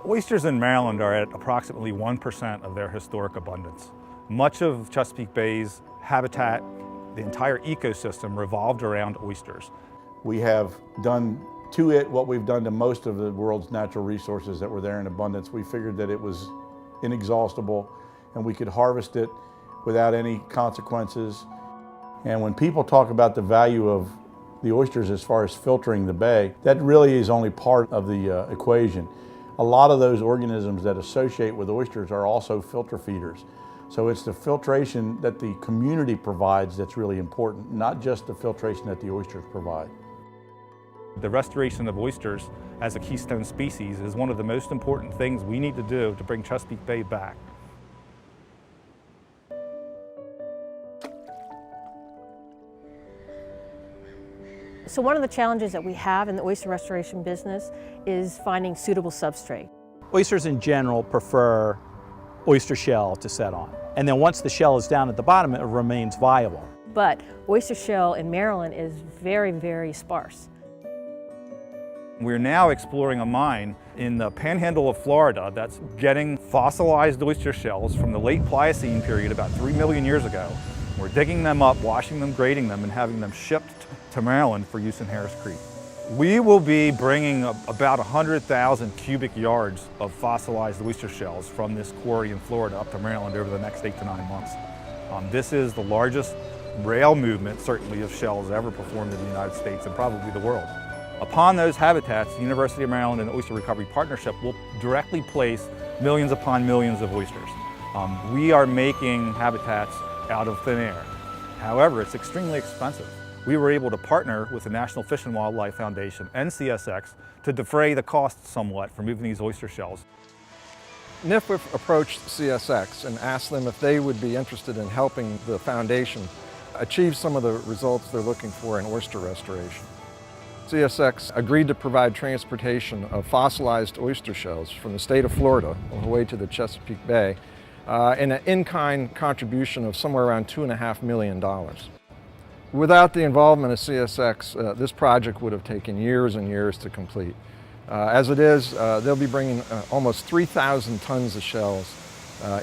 Oysters in Maryland are at approximately 1% of their historic abundance. Much of Chesapeake Bay's habitat, the entire ecosystem, revolved around oysters. We have done to it what we've done to most of the world's natural resources that were there in abundance. We figured that it was inexhaustible and we could harvest it without any consequences. And when people talk about the value of the oysters as far as filtering the bay, that really is only part of the equation. A lot of those organisms that associate with oysters are also filter feeders. So it's the filtration that the community provides that's really important, not just the filtration that the oysters provide. The restoration of oysters as a keystone species is one of the most important things we need to do to bring Chesapeake Bay back. So one of the challenges that we have in the oyster restoration business is finding suitable substrate. Oysters in general prefer oyster shell to set on. And then once the shell is down at the bottom, it remains viable. But oyster shell in Maryland is very, very sparse. We're now exploring a mine in the panhandle of Florida that's getting fossilized oyster shells from the late Pliocene period about 3 million years ago. We're digging them up, washing them, grading them, and having them shipped to Maryland for use in Harris Creek. We will be bringing about 100,000 cubic yards of fossilized oyster shells from this quarry in Florida up to Maryland over the next 8 to 9 months. This is the largest rail movement, certainly, of shells ever performed in the United States and probably the world. Upon those habitats, the University of Maryland and Oyster Recovery Partnership will directly place millions upon millions of oysters. We are making habitats out of thin air. However, it's extremely expensive. We were able to partner with the National Fish and Wildlife Foundation and CSX to defray the costs somewhat for moving these oyster shells. NIFWF approached CSX and asked them if they would be interested in helping the foundation achieve some of the results they're looking for in oyster restoration. CSX agreed to provide transportation of fossilized oyster shells from the state of Florida all the way to the Chesapeake Bay in an in-kind contribution of somewhere around $2.5 million. Without the involvement of CSX, this project would have taken years and years to complete. As it is, they'll be bringing almost 3,000 tons of shells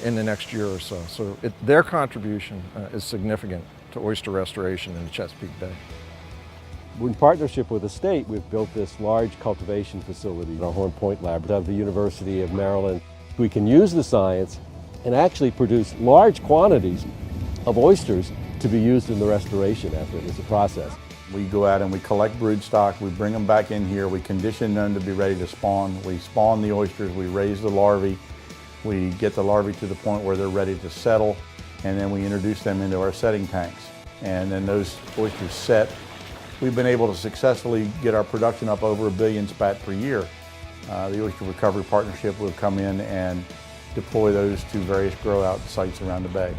in the next year or so. So their contribution is significant to oyster restoration in the Chesapeake Bay. In partnership with the state, we've built this large cultivation facility at our Horn Point lab at the University of Maryland. We can use the science and actually produce large quantities of oysters to be used in the restoration effort as a process. We go out and we collect broodstock, we bring them back in here, we condition them to be ready to spawn. We spawn the oysters, we raise the larvae, we get the larvae to the point where they're ready to settle, and then we introduce them into our setting tanks. And then those oysters set. We've been able to successfully get our production up over 1 billion spat per year. The Oyster Recovery Partnership will come in and deploy those to various grow-out sites around the bay.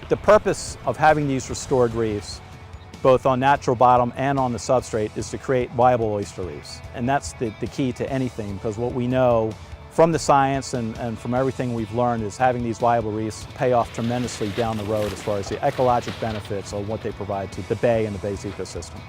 The purpose of having these restored reefs, both on natural bottom and on the substrate, is to create viable oyster reefs. And that's the key to anything, because what we know from the science and from everything we've learned is having these viable reefs pay off tremendously down the road as far as the ecologic benefits of what they provide to the bay and the bay's ecosystem.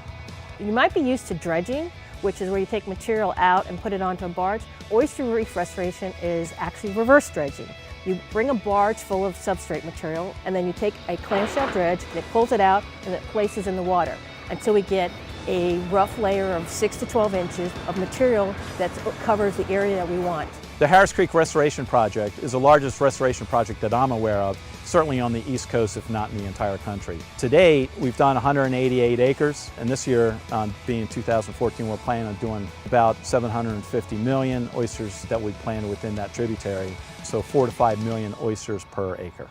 You might be used to dredging, which is where you take material out and put it onto a barge. Oyster reef restoration is actually reverse dredging. You bring a barge full of substrate material, and then you take a clamshell dredge, and it pulls it out, and it places in the water until we get a rough layer of 6 to 12 inches of material that covers the area that we want. The Harris Creek Restoration Project is the largest restoration project that I'm aware of, certainly on the East Coast, if not in the entire country. To date, we've done 188 acres, and this year, being 2014, we're planning on doing about 750 million oysters that we plan within that tributary, so 4 to 5 million oysters per acre.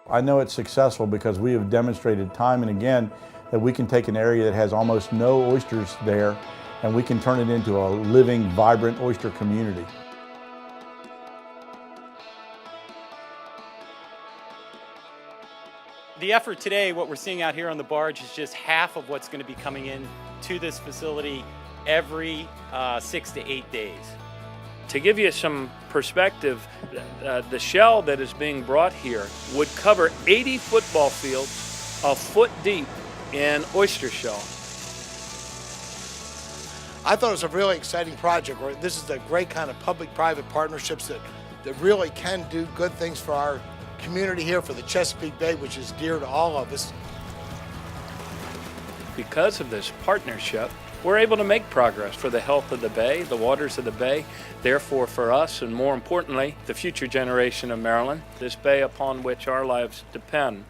I know it's successful because we have demonstrated time and again that we can take an area that has almost no oysters there and we can turn it into a living, vibrant oyster community. The effort today, what we're seeing out here on the barge, is just half of what's going to be coming in to this facility every 6 to 8 days. To give you some perspective, the shell that is being brought here would cover 80 football fields a foot deep in oyster shell. I thought it was a really exciting project where this is a great kind of public-private partnerships that really can do good things for our community here, for the Chesapeake Bay, which is dear to all of us. Because of this partnership, we're able to make progress for the health of the bay, the waters of the bay, therefore for us, and more importantly, the future generation of Maryland, this bay upon which our lives depend.